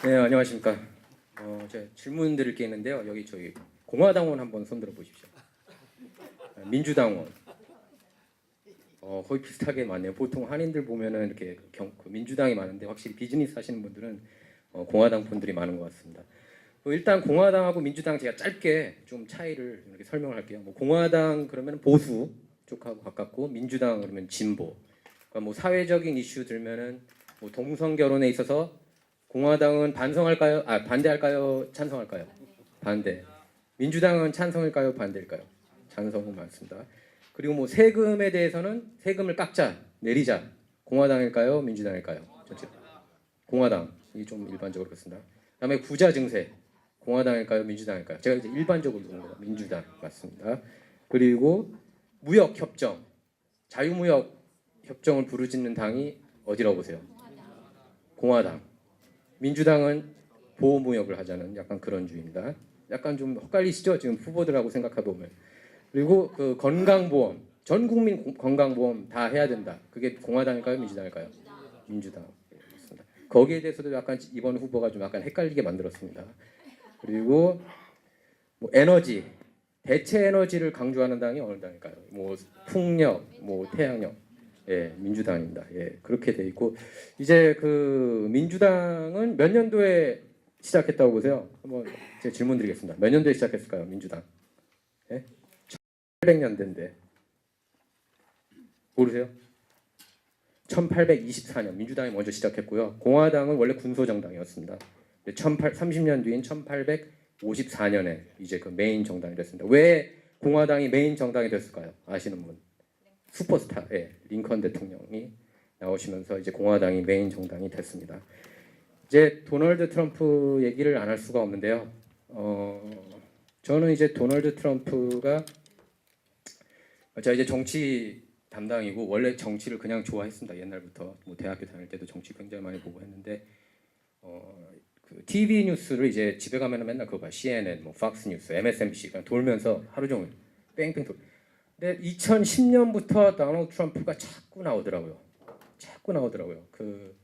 네, 안녕하십니까. 제가 질문 드릴 게 있는데요. 여기 저희 공화당원 한번 손들어 보십시오. 민주당원. 거의 비슷하게 많네요. 보통 한인들 보면은 이렇게 민주당이 많은데 확실히 비즈니스 하시는 분들은 공화당 분들이 많은 것 같습니다. 일단 공화당하고 민주당 제가 짧게 좀 차이를 이렇게 설명을 할게요. 뭐 공화당 그러면 보수 쪽하고 가깝고 민주당 그러면 진보. 그러니까 뭐 사회적인 이슈 들면은 뭐 동성 결혼에 있어서 공화당은 반성할까요? 반대할까요? 찬성할까요? 반대. 민주당은 찬성일까요? 반대일까요? 찬성은 많습니다. 그리고 뭐 세금에 대해서는 세금을 깎자, 내리자. 공화당일까요? 민주당일까요? 전체. 공화당. 이게 좀 일반적으로 그렇습니다. 그다음에 부자 증세. 공화당일까요? 민주당일까요? 제가 이제 일반적으로 본 거다. 민주당 맞습니다. 그리고 무역 협정. 자유무역 협정을 부르짖는 당이 어디라고 보세요? 공화당. 민주당은 보호무역을 하자는 약간 그런 주의입니다. 약간 좀 헷갈리시죠? 지금 후보들하고 생각해 보면. 그리고 그 건강보험, 전 국민 건강보험 다 해야 된다. 그게 공화당일까요? 민주당일까요? 민주당. 맞습니다. 거기에 대해서도 약간 이번 후보가 좀 약간 헷갈리게 만들었습니다. 그리고 뭐 에너지, 대체 에너지를 강조하는 당이 어느 당일까요? 뭐 풍력, 뭐 태양력. 예, 민주당입니다. 예, 그렇게 돼 있고 이제 그 민주당은 몇 년도에 시작했다고 보세요? 한번 제가 질문 드리겠습니다. 몇 년도에 시작했을까요, 민주당? 예? 1800년대인데 모르세요? 1824년 민주당이 먼저 시작했고요. 공화당은 원래 군소정당이었습니다. 30년 뒤인 1854년에 이제 그 메인 정당이 됐습니다. 왜 공화당이 메인 정당이 됐을까요? 아시는 분? 슈퍼스타, 예, 링컨 대통령이 나오시면서 이제 공화당이 메인 정당이 됐습니다. 이제 도널드 트럼프 얘기를 안 할 수가 없는데요. 저는 이제 도널드 트럼프가 제가 이제 정치 담당이고 원래 정치를 그냥 좋아했습니다. 옛날부터 뭐 대학교 다닐 때도 정치 굉장히 많이 보고 했는데 그 TV 뉴스를 이제 집에 가면은 맨날 그거 봐. CNN, 뭐 팍스 뉴스, MSNBC 그냥 돌면서 하루 종일 뺑뺑 돌. 근데 2010년부터 도널드 트럼프가 자꾸 나오더라고요. 그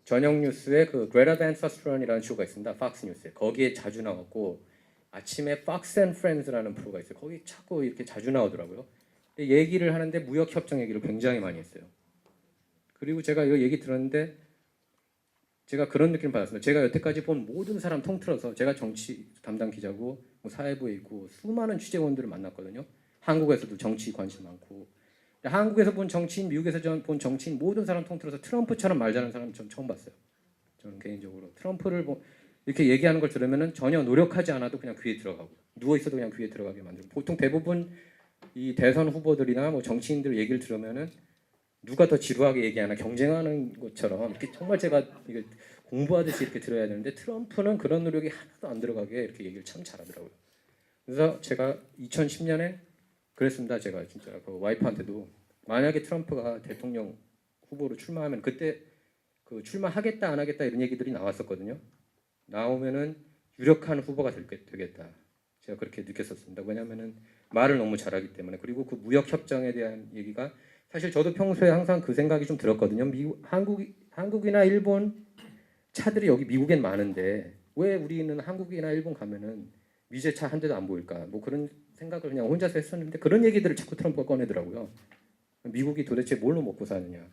저녁 뉴스에 그 Greater Than Testosterone이라는 쇼가 있습니다. 팍스 뉴스에. 거기에 자주 나왔고 아침에 Fox and Friends라는 프로가 있어요. 거기 자꾸 이렇게 자주 나오더라고요. 근데 얘기를 하는데 무역 협정 얘기를 굉장히 많이 했어요. 그리고 제가 이거 얘기 들었는데 제가 그런 느낌을 받았습니다. 제가 여태까지 본 모든 사람 통틀어서 제가 정치 담당 기자고 뭐 사회부에 있고 수많은 취재원들을 만났거든요. 한국에서도 정치 관심 많고 한국에서 본 정치인, 미국에서 본 정치인 모든 사람 통틀어서 트럼프처럼 말 잘하는 사람 전 처음 봤어요. 저는 개인적으로 트럼프를 이렇게 얘기하는 걸 들으면은 전혀 노력하지 않아도 그냥 귀에 들어가고 누워 있어도 그냥 귀에 들어가게 만들고 보통 대부분 이 대선 후보들이나 뭐 정치인들 얘기를 들으면은 누가 더 지루하게 얘기하나 경쟁하는 것처럼 이렇게 정말 제가 이게 공부하듯이 이렇게 들어야 되는데 트럼프는 그런 노력이 하나도 안 들어가게 이렇게 얘기를 참 잘하더라고요. 그래서 제가 2010년에 그랬습니다. 제가 진짜 그 와이프한테도 만약에 트럼프가 대통령 후보로 출마하면 그때 그 출마하겠다 안 하겠다 이런 얘기들이 나왔었거든요. 나오면은 유력한 후보가 되겠다. 제가 그렇게 느꼈었습니다. 왜냐하면은 말을 너무 잘하기 때문에 그리고 그 무역 협정에 대한 얘기가 사실 저도 평소에 항상 그 생각이 좀 들었거든요. 한국이나 일본 차들이 여기 미국엔 많은데 왜 우리는 한국이나 일본 가면은 미제차 한 대도 안 보일까? 뭐 그런 생각을 그냥 혼자서 했었는데 그런 얘기들을 자꾸 트럼프가 꺼내더라고요. 미국이 도대체 뭘로 먹고 사느냐?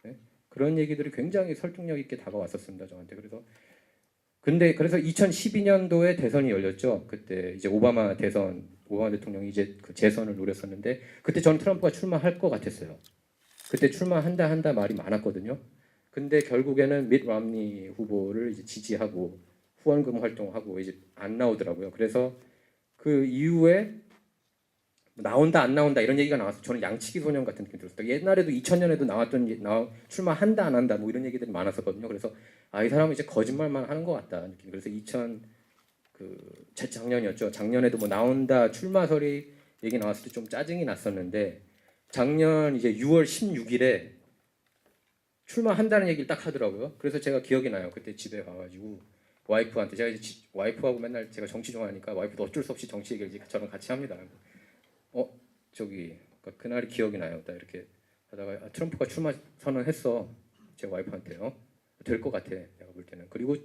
네? 그런 얘기들이 굉장히 설득력 있게 다가왔었습니다 저한테. 그래서 2012년도에 대선이 열렸죠. 그때 이제 오바마 대통령이 이제 그 재선을 노렸었는데 그때 저는 트럼프가 출마할 것 같았어요. 그때 출마한다 말이 많았거든요. 근데 결국에는 밋 rom니 후보를 이제 지지하고 후원금 활동하고 이제 안 나오더라고요. 그래서 그 이후에 나온다 안 나온다 이런 얘기가 나와서 저는 양치기 소년 같은 느낌이 들었어요. 옛날에도 2000년에도 나왔던 출마한다 안 한다 뭐 이런 얘기들이 많았었거든요. 그래서 이 사람은 이제 거짓말만 하는 것 같다 느낌. 그래서 작년이었죠. 작년에도 뭐 나온다 출마설이 얘기 나왔을 때 좀 짜증이 났었는데 작년 이제 6월 16일에 출마한다는 얘기를 딱 하더라고요. 그래서 제가 기억이 나요. 그때 집에 가가지고 와이프한테 제가 이제 와이프하고 맨날 제가 정치 좋아하니까 와이프도 어쩔 수 없이 정치 얘기를 저랑 같이 합니다. 그날이 기억이 나요. 딱 이렇게 하다가 트럼프가 출마 선언했어. 제 와이프한테요. 될 것 같아. 내가 볼 때는. 그리고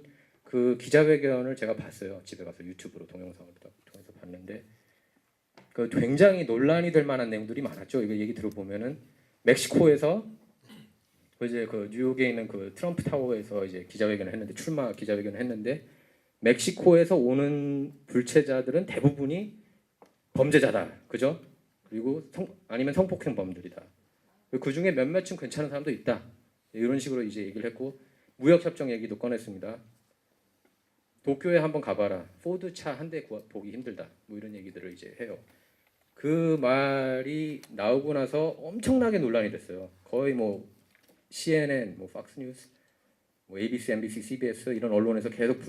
그 기자회견을 제가 봤어요. 집에 가서 유튜브로 동영상을 통해서 봤는데 그 굉장히 논란이 될 만한 내용들이 많았죠. 이거 얘기 들어보면은 멕시코에서 이제 그 뉴욕에 있는 그 트럼프 타워에서 이제 기자회견을 했는데 출마 기자회견을 했는데 멕시코에서 오는 불체자들은 대부분이 범죄자다, 그죠? 그리고 아니면 성폭행범들이다. 그 중에 몇몇은 괜찮은 사람도 있다. 이런 식으로 이제 얘기를 했고 무역협정 얘기도 꺼냈습니다. 도쿄에 한번 가봐라. 포드 차 한 대 보기 힘들다. 뭐 이런 얘기들을 이제 해요. 그 말이 나오고 나서 엄청나게 논란이 됐어요. 거의 뭐 CNN, 뭐 팍스뉴스, 뭐 ABC, NBC, CBS 이런 언론에서 계속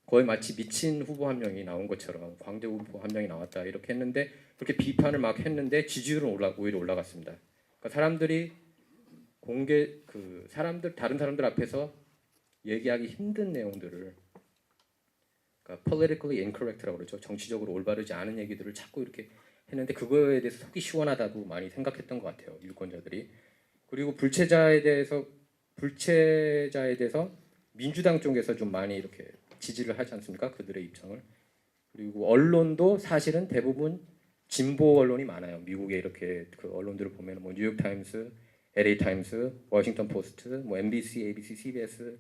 거의 마치 미친 후보 한 명이 나온 것처럼 광대 후보 한 명이 나왔다 이렇게 했는데 그렇게 비판을 막 했는데 지지율은 오히려 올라갔습니다. 그러니까 사람들이 다른 사람들 앞에서 얘기하기 힘든 내용들을 그러니까 politically incorrect라고 그러죠. 정치적으로 올바르지 않은 얘기들을 자꾸 이렇게 했는데 그거에 대해서 속이 시원하다고 많이 생각했던 것 같아요. 유권자들이. 그리고 불체자에 대해서 민주당 쪽에서 좀 많이 이렇게 지지를 하지 않습니까? 그들의 입장을. 그리고 언론도 사실은 대부분 진보 언론이 많아요. 미국에 이렇게 그 언론들을 보면 뭐 뉴욕 타임스, LA 타임스, 워싱턴 포스트, 뭐 MBC, ABC, CBS,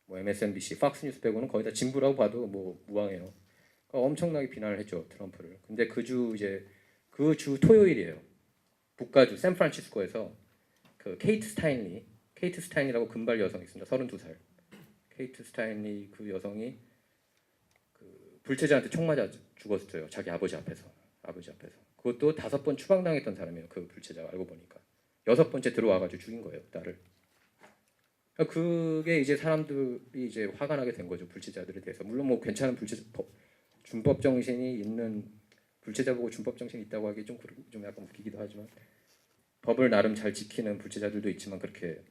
뭐 MSNBC, 팍스뉴스 빼고는 거의 다 진보라고 봐도 뭐 무방해요. 그러니까 엄청나게 비난을 했죠 트럼프를. 근데 그 주 토요일이에요. 북가주 샌프란시스코에서 그 케이트 스타인리라고 금발 여성이 있습니다. 32살. 케이트 스타인리 그 여성이 그 불체자한테 총 맞아 죽었어요. 자기 아버지 앞에서. 그것도 5번 추방당했던 사람이에요. 그 불체자가 알고 보니까 6번째 들어와가지고 죽인 거예요. 딸을. 그게 이제 사람들이 이제 화가 나게 된 거죠. 불체자들에 대해서. 물론 뭐 괜찮은 준법 정신이 있는 불체자 보고 준법 정신이 있다고 하기 좀 약간 웃기기도 하지만 법을 나름 잘 지키는 불체자들도 있지만 그렇게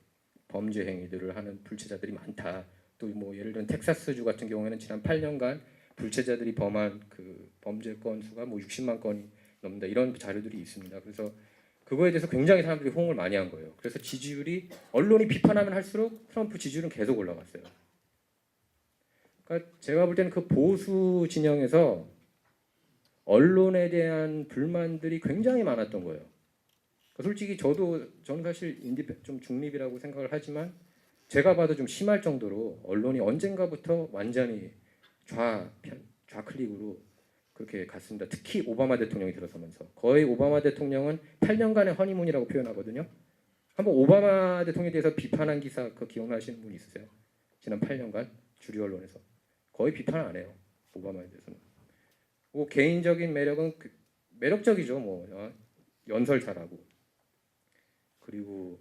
범죄 행위들을 하는 불체자들이 많다. 또 뭐 예를 들면 텍사스주 같은 경우에는 지난 8년간 불체자들이 범한 그 범죄 건수가 뭐 60만 건이 넘는다. 이런 자료들이 있습니다. 그래서 그거에 대해서 굉장히 사람들이 호응을 많이 한 거예요. 그래서 지지율이 언론이 비판하면 할수록 트럼프 지지율은 계속 올라갔어요. 그러니까 제가 볼 때는 그 보수 진영에서 언론에 대한 불만들이 굉장히 많았던 거예요. 그러니까 솔직히 저는 사실 좀 중립이라고 생각을 하지만 제가 봐도 좀 심할 정도로 언론이 언젠가부터 완전히 좌클릭으로 그렇게 갔습니다. 특히 오바마 대통령이 들어서면서 거의 오바마 대통령은 8년간의 허니문이라고 표현하거든요. 한번 오바마 대통령에 대해서 비판한 기사 그거 기억나시는 분 있으세요? 지난 8년간 주류 언론에서 거의 비판 안 해요. 오바마에 대해서는. 뭐 개인적인 매력은 매력적이죠. 뭐 연설 잘하고 그리고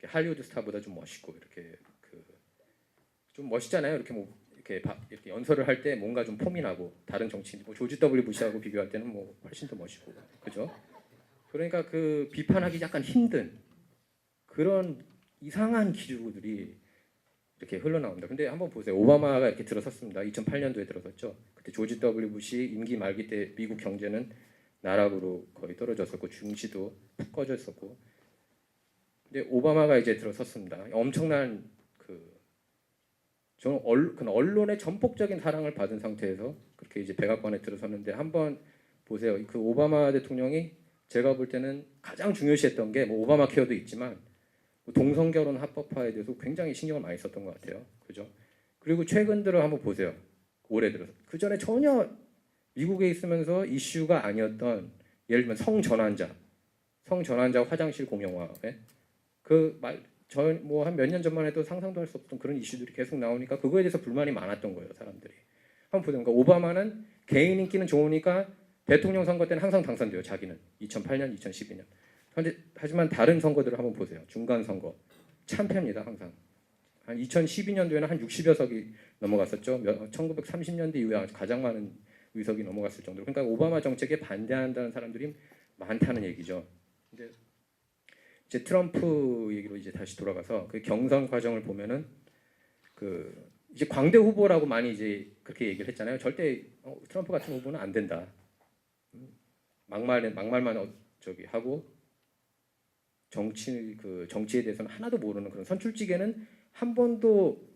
할리우드 스타보다 좀 멋있고 이렇게 좀 멋있잖아요. 이렇게 뭐 이렇게 연설을 할 때 뭔가 좀 폼이 나고 다른 정치인 뭐 조지 W 부시하고 비교할 때는 뭐 훨씬 더 멋있고 그죠? 그러니까 그 비판하기 약간 힘든 그런 이상한 기류들이 이렇게 흘러나옵니다. 근데 한번 보세요. 오바마가 이렇게 들어섰습니다. 2008년도에 들어섰죠. 그때 조지 W 부시 임기 말기 때 미국 경제는 나락으로 거의 떨어졌었고 중시도 푹 꺼졌었고 근데 오바마가 이제 들어섰습니다. 엄청난 저는 언론의 전폭적인 사랑을 받은 상태에서 그렇게 이제 백악관에 들어섰는데 한번 보세요. 그 오바마 대통령이 제가 볼 때는 가장 중요시했던 게 뭐 오바마 케어도 있지만 동성 결혼 합법화에 대해서 굉장히 신경을 많이 썼던 것 같아요. 그죠? 그리고 최근 들어 한번 보세요. 올해 들어서 그 전에 전혀 미국에 있으면서 이슈가 아니었던 예를 들면 성전환자 화장실 공용화 뭐 한 몇 년 전만 해도 상상도 할 수 없던 그런 이슈들이 계속 나오니까 그거에 대해서 불만이 많았던 거예요, 사람들이. 한번 보세요. 그러니까 오바마는 개인 인기는 좋으니까 대통령 선거 때는 항상 당선돼요, 자기는. 2008년, 2012년. 하지만 다른 선거들을 한번 보세요. 중간 선거 참패입니다, 항상. 한 2012년도에는 한 60여 석이 넘어갔었죠. 1930년대 이후에 가장 많은 의석이 넘어갔을 정도로. 그러니까 오바마 정책에 반대한다는 사람들이 많다는 얘기죠. 근데 이제 트럼프 얘기로 이제 다시 돌아가서 그 경선 과정을 보면은 이제 광대 후보라고 많이 이제 그렇게 얘기를 했잖아요. 절대 트럼프 같은 후보는 안 된다. 막말만 하고 정치에 대해서는 하나도 모르는 그런 선출직에는 한 번도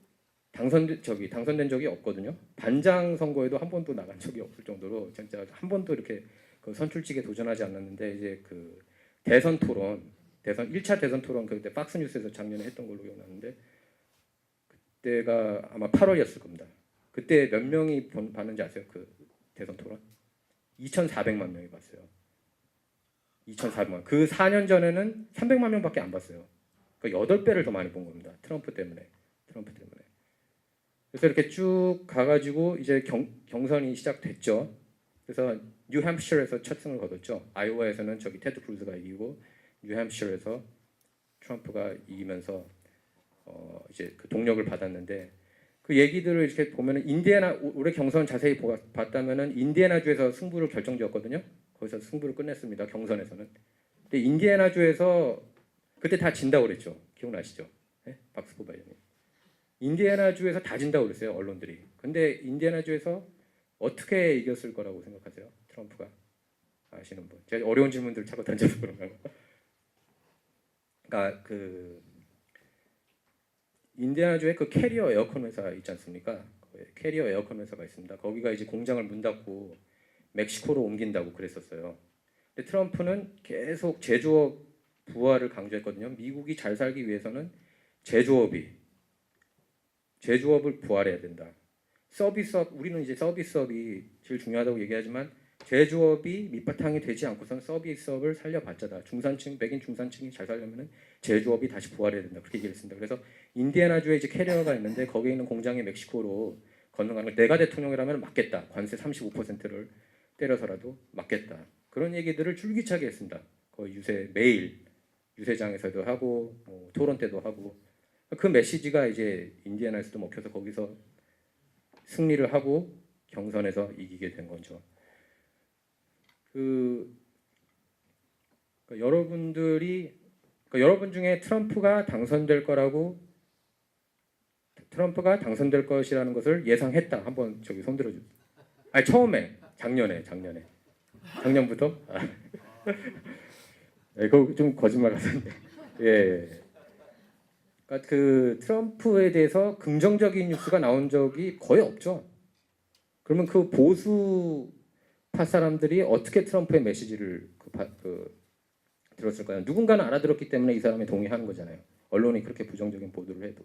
당선된 적이 없거든요. 반장 선거에도 한 번도 나간 적이 없을 정도로 진짜 한 번도 이렇게 그 선출직에 도전하지 않았는데 이제 그 대선 1차 대선 토론 그때 박스뉴스에서 작년에 했던 걸로 기억나는데 그때가 아마 8월이었을 겁니다. 그때 몇 명이 봤는지 아세요? 그 대선 토론? 2,400만 명이 봤어요. 2,400만. 그 4년 전에는 300만 명밖에 안 봤어요. 그러니까 8배를 더 많이 본 겁니다. 트럼프 때문에. 그래서 이렇게 쭉 가가지고 이제 경선이 시작됐죠. 그래서 뉴햄프셔에서 첫 승을 거뒀죠. 아이오와에서는 저기 테드 크루즈가 이기고 뉴햄프셔에서 트럼프가 이기면서 이제 그 동력을 받았는데 그 얘기들을 이렇게 보면은 올해 경선 자세히 봤다면은 인디애나주에서 승부를 결정지었거든요. 거기서 승부를 끝냈습니다. 경선에서는. 근데 인디애나주에서 그때 다 진다고 그랬죠. 기억나시죠? 네? 박스포 바이든이. 인디애나주에서 다 진다고 그랬어요. 언론들이. 근데 인디애나주에서 어떻게 이겼을 거라고 생각하세요? 트럼프가. 아시는 분. 제가 어려운 질문들 자꾸 던져서 그런가. 그러니까 그 인디애나주에 그 캐리어 에어컨 회사 있지 않습니까? 캐리어 에어컨 회사가 있습니다. 거기가 이제 공장을 문 닫고 멕시코로 옮긴다고 그랬었어요. 근데 트럼프는 계속 제조업 부활을 강조했거든요. 미국이 잘 살기 위해서는 제조업을 부활해야 된다. 서비스업, 우리는 이제 서비스업이 제일 중요하다고 얘기하지만 제조업이 밑바탕이 되지 않고선 서비스업을 살려봤자다. 백인 중산층이 잘 살려면은 제조업이 다시 부활해야 된다. 그렇게 얘기했습니다. 그래서 인디애나주에 이제 캐리어가 있는데 거기에 있는 공장이 멕시코로 건너가는 걸 내가 대통령이라면 막겠다. 관세 35%를 때려서라도 막겠다. 그런 얘기들을 줄기차게 했습니다. 거의 매일 유세장에서도 하고 토론 때도 하고 그 메시지가 이제 인디애나에서도 먹혀서 거기서 승리를 하고 경선에서 이기게 된 거죠. 그러니까 여러분 중에 트럼프가 당선될 것이라는 것을 예상했다. 한번 저기 손 들어주세요. 아니 처음에 작년부터. 네, 그거 좀 거짓말 같은데. 예. 그러니까 그 트럼프에 대해서 긍정적인 뉴스가 나온 적이 거의 없죠. 그러면 그 보수파 사람들이 어떻게 트럼프의 메시지를 들었을까요? 누군가는 알아들었기 때문에 이 사람이 동의하는 거잖아요. 언론이 그렇게 부정적인 보도를 해도.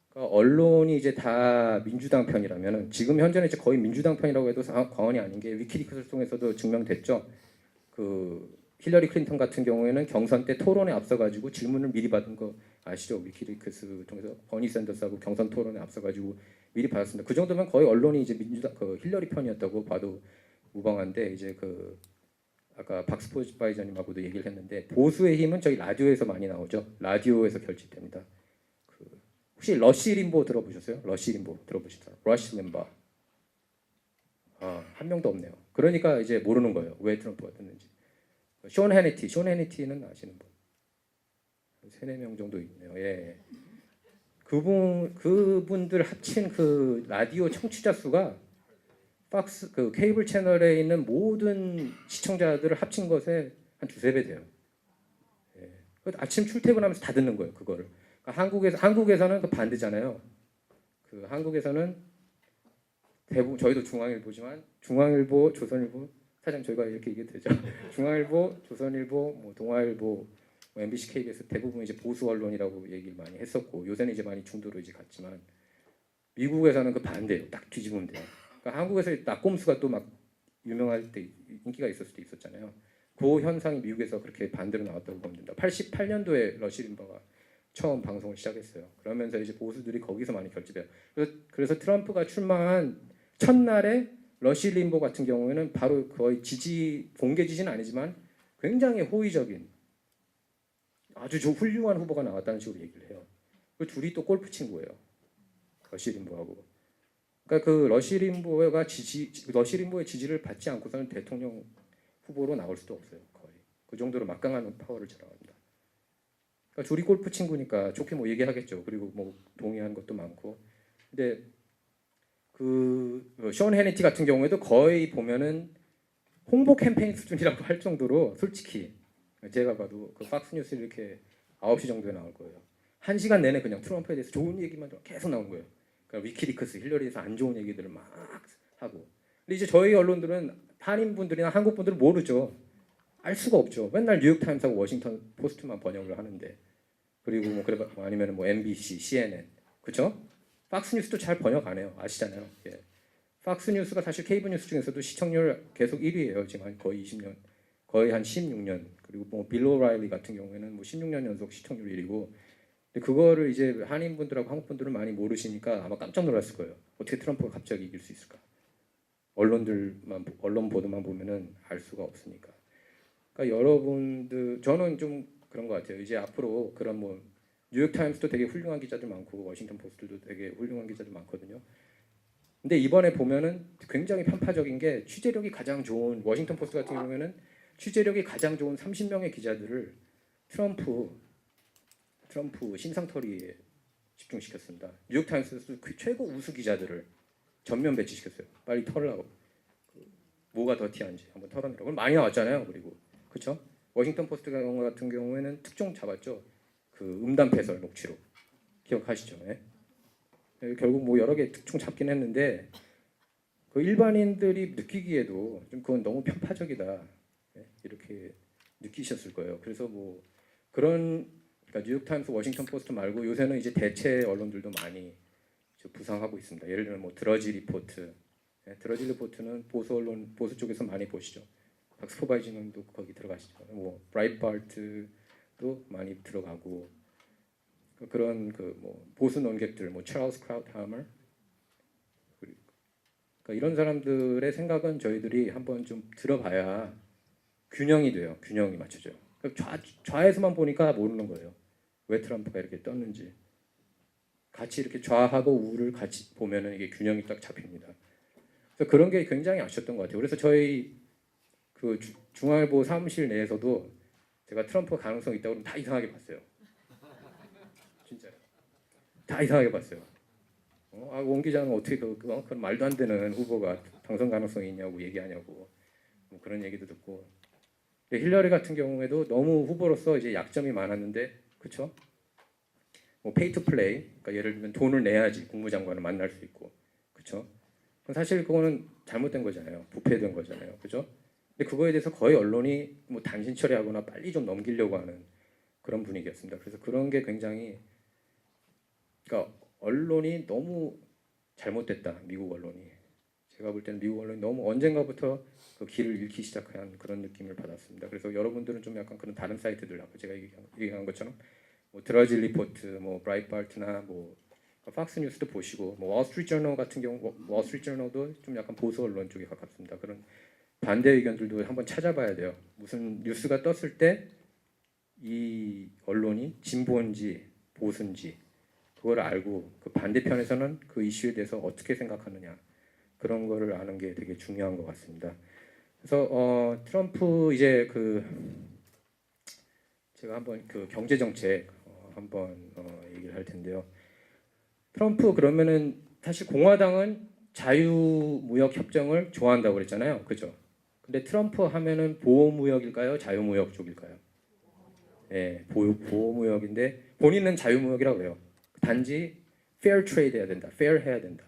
그러니까 언론이 이제 다 민주당 편이라면은 지금 현재는 이제 거의 민주당 편이라고 해도 과언이 아닌 게 위키리크스를 통해서도 증명됐죠. 그 힐러리 클린턴 같은 경우에는 경선 때 토론에 앞서가지고 질문을 미리 받은 거 아시죠? 위키리크스 통해서 버니 샌더스하고 경선 토론에 앞서가지고 미리 받았습니다. 그 정도면 거의 언론이 이제 민주당 그 힐러리 편이었다고 봐도 무방한데 이제 그 아까 박스포츠 바이저님하고도 얘기를 했는데 보수의 힘은 저희 라디오에서 많이 나오죠. 라디오에서 결집됩니다. 혹시 러시 림보 들어보셨어요? 러시 림보 들어보셨어요? 러시 림보. 한 명도 없네요. 그러니까 이제 모르는 거예요. 왜 트럼프가 됐는지. 숀 해니티는 아시는 분? 3-4명 정도 있네요. 예. 그분들 합친 그 라디오 청취자 수가 그 케이블 채널에 있는 모든 시청자들을 합친 것에 한 2-3배 돼요. 예. 아침 출퇴근하면서 다 듣는 거예요. 그거를. 그러니까 한국에서는 그 반대잖아요. 그 한국에서는 대부분 저희도 중앙일보지만 중앙일보, 조선일보 사장 저희가 이렇게 얘기해도 되죠. 중앙일보, 조선일보, 동아일보, MBC, KBS 대부분 이제 보수 언론이라고 얘기를 많이 했었고 요새는 이제 많이 중도로 이제 갔지만 미국에서는 그 반대예요. 딱 뒤집으면 돼요. 그러니까 한국에서 낙곰수가 또 막 유명할 때 인기가 있었을 때 있었잖아요. 그 현상이 미국에서 그렇게 반대로 나왔다고 보면 된다. 88년도에 러시 림버가 처음 방송을 시작했어요. 그러면서 이제 보수들이 거기서 많이 결집해요. 그래서 트럼프가 출마한 첫날에 러시 림보 같은 경우에는 바로 거의 공개 지지는 아니지만 굉장히 호의적인 아주 훌륭한 후보가 나왔다는 식으로 얘기를 해요. 그 둘이 또 골프 친구예요. 러시 림보하고. 그러니까 그 러시 림보의 지지를 받지 않고서는 대통령 후보로 나올 수도 없어요. 거의 그 정도로 막강한 파워를 자랑합니다. 그러니까 둘이 골프 친구니까 좋게 뭐 얘기하겠죠. 그리고 뭐 동의하는 것도 많고. 근데 숀 해니티 같은 경우에도 거의 보면은 홍보 캠페인 수준이라고 할 정도로 솔직히 제가 봐도 그 팍스뉴스 이렇게 9시 정도에 나올 거예요. 한 시간 내내 그냥 트럼프에 대해서 좋은 얘기만 계속 나오는 거예요. 그러니까 위키리크스 힐러리에 대해서 안 좋은 얘기들을 막 하고. 근데 이제 저희 언론들은 한인 분들이나 한국 분들은 모르죠. 알 수가 없죠. 맨날 뉴욕 타임스하고 워싱턴 포스트만 번역을 하는데. 그리고 뭐 그래 아니면 뭐 MBC, CNN, 그렇죠? 팍스 뉴스도 잘 번역 안 해요. 아시잖아요. 예. 팍스 뉴스가 사실 케이블 뉴스 중에서도 시청률 계속 1위예요. 지금 한 거의 20년, 거의 한 16년. 그리고 뭐 빌 오라일리 같은 경우에는 뭐 16년 연속 시청률 1위고. 근데 그거를 이제 한인 분들하고 한국 분들은 많이 모르시니까 아마 깜짝 놀랐을 거예요. 어떻게 트럼프가 갑자기 이길 수 있을까? 언론 보도만 보면은 알 수가 없으니까. 그러니까 여러분들 저는 좀 그런 것 같아요. 이제 앞으로 그런 뭐 뉴욕 타임스도 되게 훌륭한 기자들 많고 워싱턴 포스트도 되게 훌륭한 기자들 많거든요. 근데 이번에 보면은 굉장히 편파적인 게 취재력이 가장 좋은 워싱턴 포스트 같은 경우에는 취재력이 가장 좋은 30명의 기자들을 트럼프 신상털이에 집중시켰습니다. 뉴욕 타임스도 그 최고 우수 기자들을 전면 배치시켰어요. 빨리 털으라고. 뭐가 더티한지 한번 털어내라고. 많이 나왔잖아요. 그리고 그렇죠? 워싱턴 포스트 같은 경우에는 특종 잡았죠. 그 음담 패설 녹취록 기억하시죠? 예? 결국 뭐 여러 개 특종 잡긴 했는데 그 일반인들이 느끼기에도 좀 그건 너무 편파적이다. 예? 이렇게 느끼셨을 거예요. 그래서 뭐 그런 그러니까 뉴욕 타임스, 워싱턴 포스트 말고 요새는 이제 대체 언론들도 많이 부상하고 있습니다. 예를 들면 뭐 드러지 리포트, 드러지 리포트는 보수 언론 보수 쪽에서 많이 보시죠. 박스포바이징도 거기 들어가시죠. 뭐 브라이트바르트도 많이 들어가고 그런 그 뭐 보수 논객들, 뭐 찰스 크라우트하머, 그러니까 이런 사람들의 생각은 저희들이 한번 좀 들어봐야 균형이 돼요. 균형이 맞춰져요. 그러니까 좌에서만 보니까 모르는 거예요. 왜 트럼프가 이렇게 떴는지. 같이 이렇게 좌하고 우를 같이 보면은 이게 균형이 딱 잡힙니다. 그래서 그런 게 굉장히 아쉬웠던 것 같아요. 그래서 저희 그 중앙일보 사무실 내에서도 제가 트럼프 가능성 있다고 그러면 다 이상하게 봤어요. 진짜요. 다 이상하게 봤어요. 원 기자는 어떻게 그런 말도 안 되는 후보가 당선 가능성이 있냐고 얘기하냐고 뭐 그런 얘기도 듣고. 힐러리 같은 경우에도 너무 후보로서 이제 약점이 많았는데, 그렇죠? 뭐 페이 투 플레이, 그러니까 예를 들면 돈을 내야지 국무장관을 만날 수 있고, 그렇죠? 사실 그거는 잘못된 거잖아요. 부패된 거잖아요, 그렇죠? 근데 그거에 대해서 거의 언론이 뭐 단신 처리하거나 빨리 좀 넘기려고 하는 그런 분위기였습니다. 그래서 그런 게 굉장히, 그러니까 언론이 너무 잘못됐다. 미국 언론이. 제가 볼 때는 미국 언론이 너무 언젠가부터 그 길을 잃기 시작한 그런 느낌을 받았습니다. 그래서 여러분들은 좀 약간 그런 다른 사이트들 아까 제가 얘기한 것처럼 뭐 드러지 리포트, 뭐 브라이트바르트나 뭐 팍스 뉴스도 보시고 뭐 월스트리트 저널 같은 경우 월스트리트 저널도 좀 약간 보수 언론 쪽에 가깝습니다. 그런 반대 의견들도 한번 찾아봐야 돼요. 무슨 뉴스가 떴을 때 이 언론이 진보인지 보수인지 그걸 알고 그 반대편에서는 그 이슈에 대해서 어떻게 생각하느냐 그런 거를 아는 게 되게 중요한 것 같습니다. 그래서 트럼프 이제 그 제가 한번 그 경제 정책 한번 얘기를 할 텐데요. 트럼프 그러면은 사실 공화당은 자유무역 협정을 좋아한다고 그랬잖아요, 그죠? 근데 트럼프 하면은 보호무역일까요, 자유무역 쪽일까요? 예, 보호무역인데 본인은 자유무역이라고 그래요. 단지 fair trade 해야 된다, fair 해야 된다.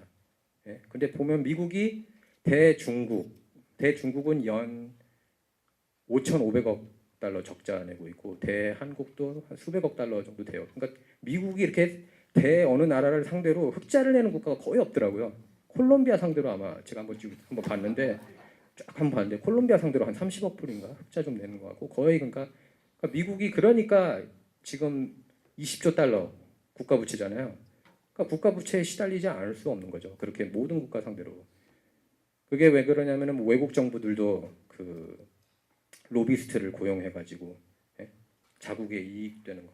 예, 근데 보면 미국이 대중국은 연 5,500억 달러 적자 내고 있고 대한국도 한 수백억 달러 정도 돼요. 그러니까 미국이 이렇게 어느 나라를 상대로 흑자를 내는 국가가 거의 없더라고요. 콜롬비아 상대로 아마 제가 한번 봤는데 쫙 한번 봤는데 콜롬비아 상대로 한 30억 불인가 흑자 좀 내는 것 같고 거의 그러니까 미국이 그러니까 지금 20조 달러 국가 부채잖아요. 그러니까 국가 부채에 시달리지 않을 수 없는 거죠. 그렇게 모든 국가 상대로. 그게 왜 그러냐면은 뭐 외국 정부들도 그 로비스트를 고용해가지고 예? 자국에 이익되는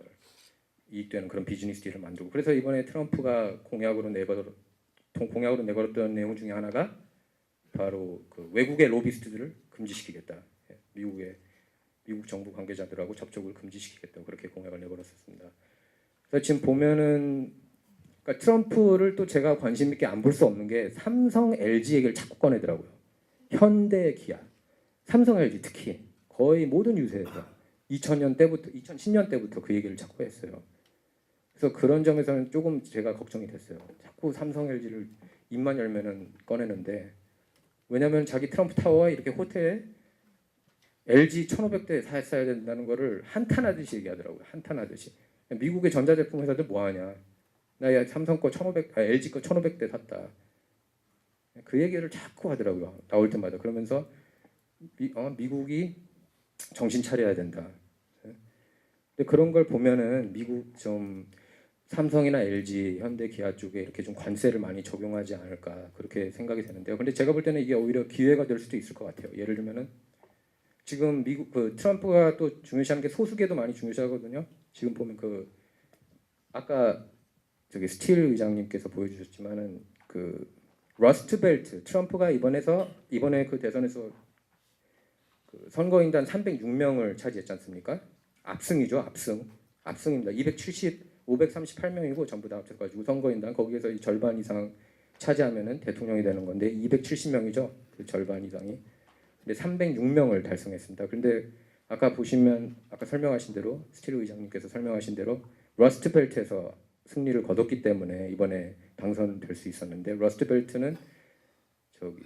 그런 비즈니스 딜을 만들고 그래서 이번에 트럼프가 공약으로 내걸었던 내용 중에 하나가 바로 그 외국의 로비스트들을 금지시키겠다. 예? 미국 정부 관계자들하고 접촉을 금지시키겠다고 그렇게 공약을 내걸었었습니다. 그래서 지금 보면은 그러니까 트럼프를 또 제가 관심 있게 안 볼 수 없는 게 삼성, LG 얘기를 자꾸 꺼내더라고요. 현대, 기아, 삼성, LG 특히 거의 모든 유세에서 2010년 때부터 그 얘기를 자꾸 했어요. 그래서 그런 점에서는 조금 제가 걱정이 됐어요. 자꾸 삼성 LG를 입만 열면은 꺼내는데 왜냐하면 자기 트럼프 타워와 이렇게 호텔에 LG 1,500대 사야 된다는 거를 한탄하듯이 얘기하더라고요. 한탄하듯이. 미국의 전자제품 회사들 뭐 하냐? 나 삼성 거 1,500, LG 거 1,500대 샀다. 그 얘기를 자꾸 하더라고요. 나올 때마다. 그러면서 미국이 정신 차려야 된다. 근데 그런 걸 보면은 미국 좀 삼성이나 LG, 현대, 기아 쪽에 이렇게 좀 관세를 많이 적용하지 않을까 그렇게 생각이 되는데요. 근데 제가 볼 때는 이게 오히려 기회가 될 수도 있을 것 같아요. 예를 들면은 지금 미국 그 트럼프가 또 중요시하는 게 소수계도 많이 중요시하거든요. 지금 보면 그 아까 저기 스틸 의장님께서 보여주셨지만은 그 러스트 벨트 트럼프가 이번에 그 대선에서 그 선거인단 306명을 차지했지 않습니까? 압승이죠, 압승입니다. 538명이고 전부 다 합쳐가지고 선거인단 거기에서 이 절반 이상 차지하면은 대통령이 되는 건데 270명이죠, 그 절반 이상이. 근데 306명을 달성했습니다. 그런데 아까 보시면 아까 설명하신 대로 스틸 의장님께서 설명하신 대로 러스트 벨트에서 승리를 거뒀기 때문에 이번에 당선될 수 있었는데 러스트 벨트는 저기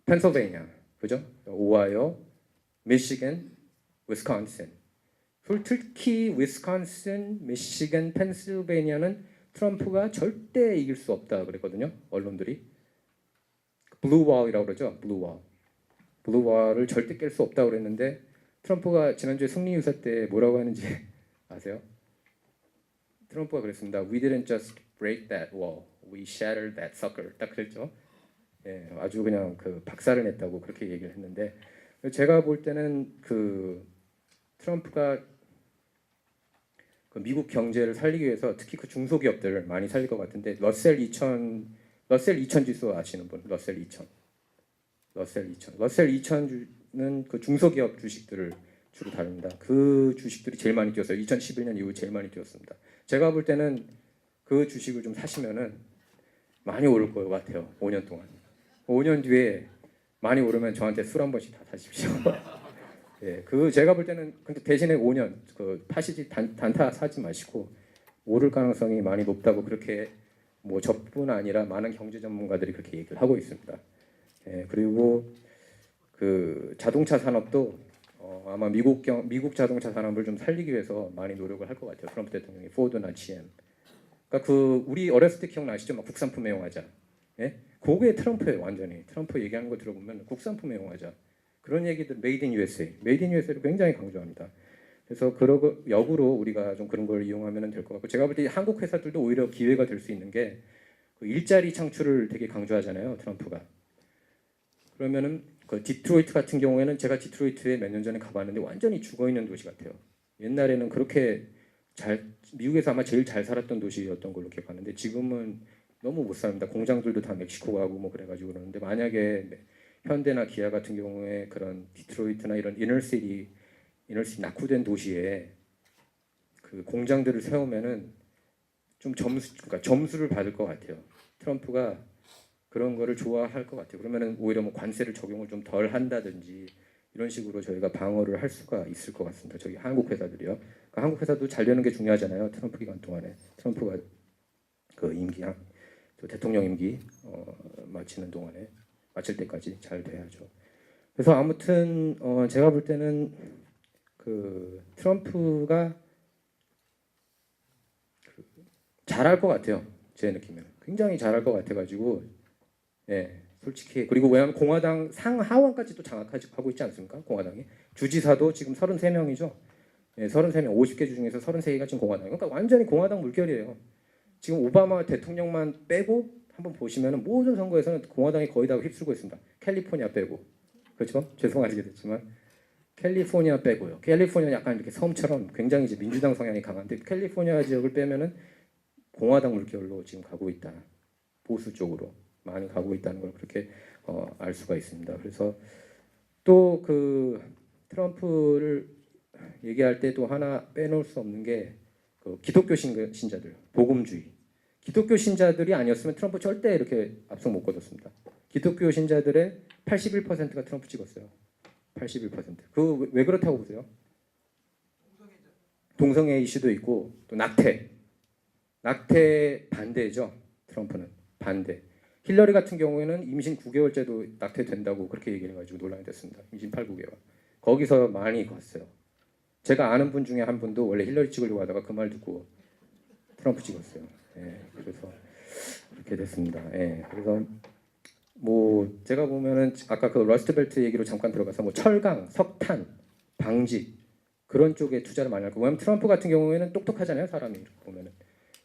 펜실베이니아, 그죠? 오하이오, 미시간, 위스콘신. 특히 위스콘신, 미시간, 펜실베이니아는 트럼프가 절대 이길 수 없다 그랬거든요. 언론들이 블루월이라고 그러죠. 블루월을 절대 깰 수 없다고 그랬는데 트럼프가 지난주에 승리 유세 때 뭐라고 하는지 아세요? 트럼프가 그랬습니다. We didn't just break that wall, we shattered that sucker. 딱 그랬죠. 예, 아주 그냥 그 박살을 냈다고 그렇게 얘기를 했는데 제가 볼 때는 그 트럼프가 그 미국 경제를 살리기 위해서 특히 그 중소기업들을 많이 살릴 것 같은데 러셀 2000 지수 아시는 분? 러셀 2000는 그 중소기업 주식들을 주로 다룹니다. 그 주식들이 제일 많이 뛰었어요. 2011년 이후 제일 많이 뛰었습니다. 제가 볼 때는 그 주식을 좀 사시면은 많이 오를 것 같아요. 5년 동안. 5년 뒤에 많이 오르면 저한테 술 한 번씩 다 사십시오. 예, 그 제가 볼 때는 근데 대신에 5년 그 파시지 단타 사지 마시고 오를 가능성이 많이 높다고 그렇게 뭐 저뿐 아니라 많은 경제 전문가들이 그렇게 얘기를 하고 있습니다. 예, 그리고 그 자동차 산업도 아마 미국 자동차 산업을 좀 살리기 위해서 많이 노력을 할 것 같아요. 트럼프 대통령이 포드나 GM. 그러니까 그 우리 어렸을 때 기억나시죠? 막 국산품 애용하자. 예? 그게 트럼프예요. 완전히 트럼프 얘기하는 거 들어보면 국산품 애용하자. 그런 얘기들 메이드 인 USA를 굉장히 강조합니다. 그래서 그러고 역으로 우리가 좀 그런 걸 이용하면 될 것 같고 제가 볼 때 한국 회사들도 오히려 기회가 될 수 있는 게 그 일자리 창출을 되게 강조하잖아요. 트럼프가. 그러면은 그 디트로이트 같은 경우에는 제가 디트로이트에 몇 년 전에 가봤는데 완전히 죽어있는 도시 같아요. 옛날에는 그렇게 미국에서 아마 제일 잘 살았던 도시였던 걸로 기억하는데 지금은 너무 못 삽니다. 공장들도 다 멕시코 가고 뭐 그래가지고 그러는데 만약에 현대나 기아 같은 경우에 그런 디트로이트나 이런 이너시티 낙후된 도시에 그 공장들을 세우면은 좀 점수를 받을 것 같아요. 트럼프가 그런 거를 좋아할 것 같아요. 그러면은 오히려 뭐 관세를 적용을 좀 덜 한다든지 이런 식으로 저희가 방어를 할 수가 있을 것 같습니다. 저희 한국 회사들이요. 그러니까 한국 회사도 잘 되는 게 중요하잖아요. 트럼프 기간 동안에 트럼프가 그 대통령 임기 마칠 때까지 잘 돼야죠. 그래서 아무튼 제가 볼 때는 그 트럼프가 잘할 것 같아요. 제 느낌에는 굉장히 잘할 것 같아가지고 예, 솔직히 그리고 왜냐하면 공화당 상하원까지 또 장악하고 있지 않습니까? 공화당이 주지사도 지금 33명이죠. 예, 33명 50개 주 중에서 33개가 지금 공화당. 그러니까 완전히 공화당 물결이에요. 지금 오바마 대통령만 빼고 한번 보시면은 모든 선거에서는 공화당이 거의 다 휩쓸고 있습니다. 캘리포니아 빼고 그렇죠? 죄송하시겠지만 캘리포니아 빼고요. 캘리포니아 약간 이렇게 섬처럼 굉장히 이제 민주당 성향이 강한데 캘리포니아 지역을 빼면은 공화당 물결로 지금 가고 있다. 보수 쪽으로 많이 가고 있다는 걸 그렇게 알 수가 있습니다. 그래서 또 그 트럼프를 얘기할 때 또 하나 빼놓을 수 없는 게 그 기독교 신자들, 복음주의. 기독교 신자들이 아니었으면 트럼프 절대 이렇게 압승 못 거뒀습니다. 기독교 신자들의 81%가 트럼프 찍었어요. 81%. 그 왜 그렇다고 보세요? 동성애 이슈도 있고 또 낙태. 낙태 반대죠. 트럼프는 반대. 힐러리 같은 경우에는 임신 9개월째도 낙태된다고 그렇게 얘기를 해가지고 논란이 됐습니다. 임신 8, 9개월. 거기서 많이 갔어요. 제가 아는 분 중에 한 분도 원래 힐러리 찍으려고 하다가 그 말 듣고 트럼프 찍었어요. 예, 그래서 그렇게 됐습니다. 예, 그래서 뭐 제가 보면은 아까 그 러스트벨트 얘기로 잠깐 들어가서 뭐 철강, 석탄, 방직 그런 쪽에 투자를 많이 할 거고, 왜냐면 트럼프 같은 경우에는 똑똑하잖아요, 사람이 보면은.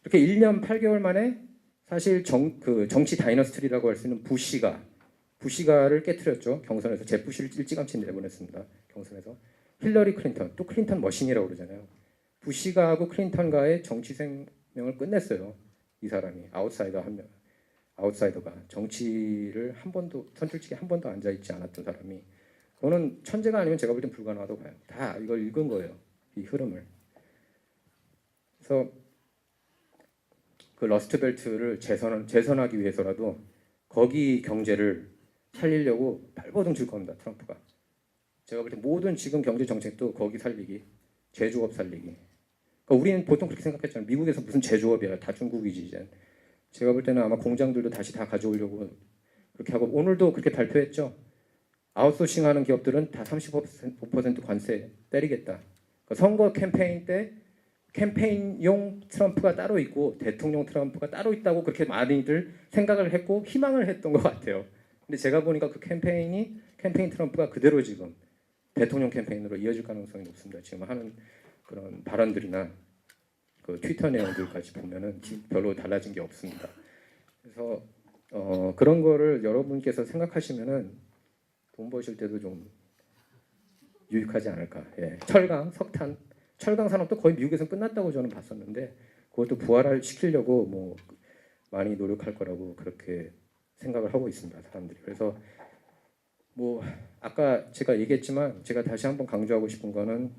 이렇게 1년 8개월 만에 사실 정치 다이너스티라고 할 수 있는 부시가를 깨트렸죠. 경선에서 제부시를 일찌감치 내보냈습니다. 경선에서 힐러리 클린턴, 또 클린턴 머신이라고 그러잖아요. 부시가하고 클린턴과의 정치 생명을 끝냈어요. 이 사람이 아웃사이더가 정치를 한 번도 솔직히 한 번도 앉아 있지 않았던 사람이, 그거는 천재가 아니면 제가 볼 땐 불가능하다고 봐요. 다 이걸 읽은 거예요. 이 흐름을. 그래서 그 러스트벨트를 재선하기 위해서라도 거기 경제를 살리려고 발버둥 칠 겁니다. 트럼프가. 제가 볼 때 모든 지금 경제 정책도 거기 살리기, 제조업 살리기. 그러니까 우리는 보통 그렇게 생각했잖아요. 미국에서 무슨 제조업이야, 다 중국이지 이제. 제가 볼 때는 아마 공장들도 다시 다 가져오려고 그렇게 하고, 오늘도 그렇게 발표했죠. 아웃소싱하는 기업들은 다 35% 관세 때리겠다. 그러니까 선거 캠페인 때 캠페인용 트럼프가 따로 있고 대통령 트럼프가 따로 있다고 그렇게 많이들 생각을 했고 희망을 했던 것 같아요. 근데 제가 보니까 그 캠페인 트럼프가 그대로 지금 대통령 캠페인으로 이어질 가능성이 높습니다. 지금 하는 그런 발언들이나 그 트위터 내용들까지 보면은 지금 별로 달라진 게 없습니다. 그래서 그런 거를 여러분께서 생각하시면은 돈 버실 때도 좀 유익하지 않을까. 예. 철강, 석탄, 철강 산업도 거의 미국에서 끝났다고 저는 봤었는데 그것도 부활을 시키려고 뭐 많이 노력할 거라고 그렇게 생각을 하고 있습니다, 사람들이. 그래서 뭐 아까 제가 얘기했지만 제가 다시 한번 강조하고 싶은 거는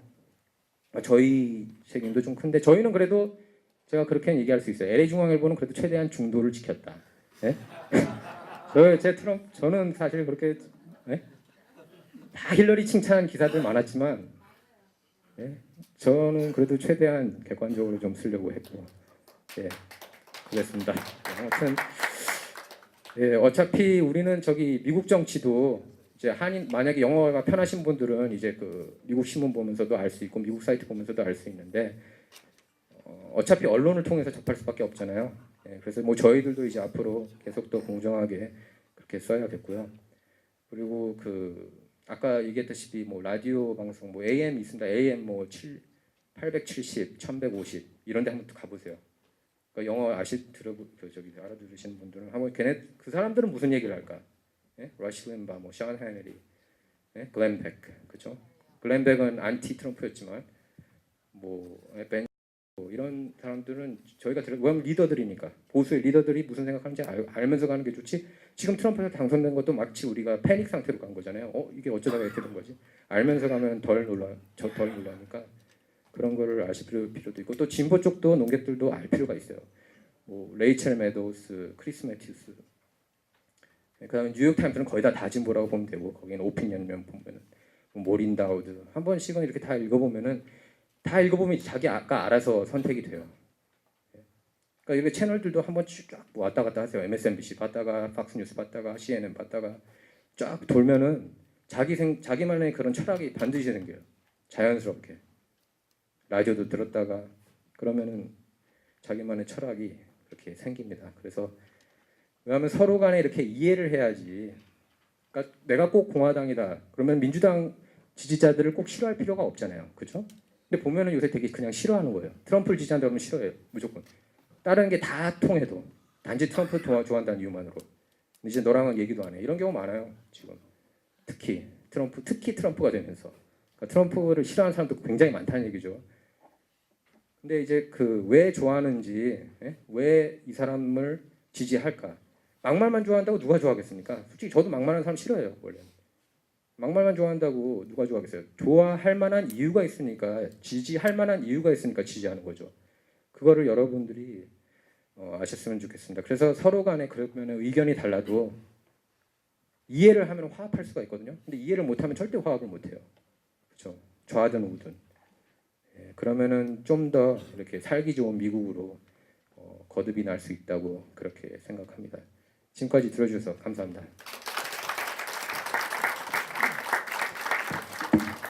저희 책임도 좀 큰데, 저희는 그래도 제가 그렇게 얘기할 수 있어요. LA 중앙일보는 그래도 최대한 중도를 지켰다. 예? 저는 사실 그렇게 다 힐러리 칭찬 기사들 많았지만 저는 그래도 최대한 객관적으로 좀 쓰려고 했고, 그랬습니다. 아무튼 어차피 우리는 저기 미국 정치도 이제 한인, 만약에 영어가 편하신 분들은 이제 그 미국 신문 보면서도 알 수 있고 미국 사이트 보면서도 알 수 있는데 어차피 언론을 통해서 접할 수밖에 없잖아요. 그래서 뭐 저희들도 이제 앞으로 계속 더 공정하게 그렇게 써야겠고요. 그리고 그 아까 얘기했다시피 뭐 라디오 방송 뭐 AM 있습니다. AM 뭐 870, 1150 이런 데 한번 가보세요. 그러니까 영어 알아들으시는 분들은 한번 그 사람들은 무슨 얘기를 할까? 러시 림바, 뭐 션 헤너리, 글렌 백, 그렇죠? 글렌 백은 안티 트럼프였지만 벤 이런 사람들은 저희가 왜냐면 리더들이니까, 보수의 리더들이 무슨 생각하는지 알면서 가는 게 좋지. 지금 트럼프가 당선된 것도 마치 우리가 패닉 상태로 간 거잖아요. 이게 어쩌다가 이렇게 된 거지? 알면서 가면 덜 놀라니까 그런 거를 아실 필요도 있고, 또 진보 쪽도 농객들도 알 필요가 있어요. 뭐 레이첼 메도우스, 크리스 매튜스, 그다음에 뉴욕 타임스는 거의 다 진보라고 보면 되고, 거기는 오피니언면 보면은 모린 다우드 한 번씩은 이렇게 다 읽어보면 자기 아까 알아서 선택이 돼요. 그러니까 이게 채널들도 한번 쫙 왔다 갔다 하세요. MSNBC 봤다가 팍스뉴스 봤다가 CNN 봤다가 쫙 돌면은 자기만의 그런 철학이 반드시 생겨요. 자연스럽게 라디오도 들었다가 그러면은 자기만의 철학이 그렇게 생깁니다. 그래서 왜냐하면 서로 간에 이렇게 이해를 해야지. 그러니까 내가 꼭 공화당이다 그러면 민주당 지지자들을 꼭 싫어할 필요가 없잖아요. 그렇죠? 근데 보면은 요새 되게 그냥 싫어하는 거예요. 트럼프를 지지한다 그러면 싫어해요. 무조건. 다른 게 다 통해도 단지 트럼프 좋아한다는 이유만으로 이제 너랑은 얘기도 안 해. 이런 경우 많아요. 지금 특히 트럼프가 되면서. 그러니까 트럼프를 싫어하는 사람도 굉장히 많다는 얘기죠. 근데 이제 그 왜 좋아하는지, 왜 이 사람을 지지할까? 막말만 좋아한다고 누가 좋아하겠습니까? 솔직히 저도 막말하는 사람 싫어해요. 원래 막말만 좋아한다고 누가 좋아하겠어요? 좋아할 만한 이유가 있으니까, 지지할 만한 이유가 있으니까 지지하는 거죠. 그거를 여러분들이 아셨으면 좋겠습니다. 그래서 서로 간에 그러면 의견이 달라도 이해를 하면 화합할 수가 있거든요. 근데 이해를 못하면 절대 화합을 못해요. 그렇죠? 좌든 우든. 그러면은 좀 더 이렇게 살기 좋은 미국으로 거듭이 날 수 있다고 그렇게 생각합니다. 지금까지 들어주셔서 감사합니다.